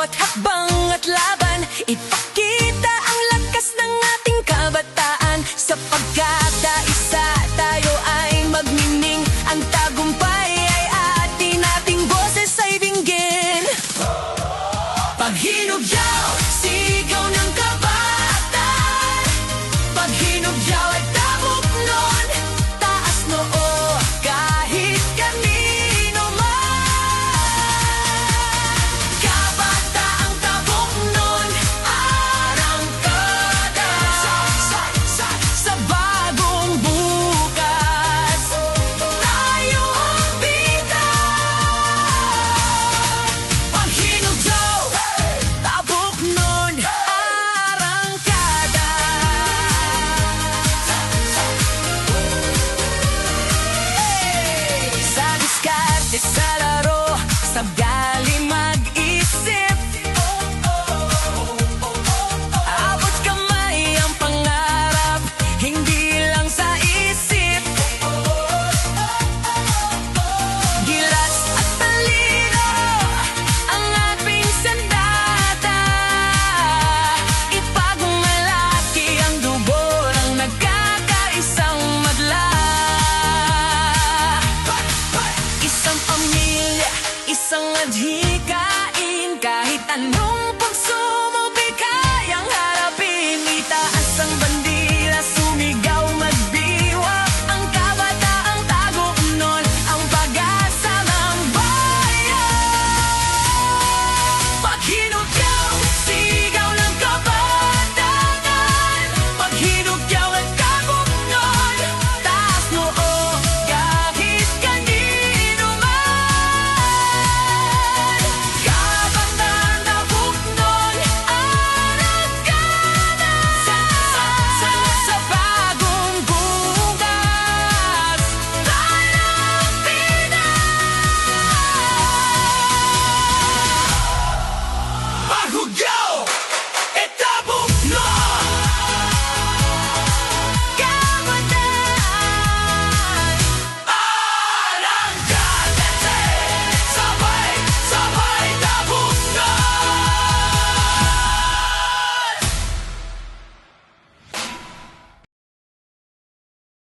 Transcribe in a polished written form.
bawat hakbang at laban, ipakita ang lakas ng ating kabataan. Sapagkat isa tayo ay magnining, ang tagumpay ay atin, ating boses ay dinggin. Paghinugyaw, sigaw ng kabataan. Paghinugyaw ay tabok nun, taas noo kahit kanino man. Kabataang tabok nun, arangkada sa bagong bukas. Tayo ang bida. Paghinugyaw, tabok nun, arangkada. Sa diskarte, sa laro, sabgali mag-isip. Abot kamay ang pangarap, hindi lang sa isip. Gilas at talino ang ating sandata. Ipagmalaki ang dugo ng nagkakaisang madla. Isang pamilya, isang adhikain, kahit ano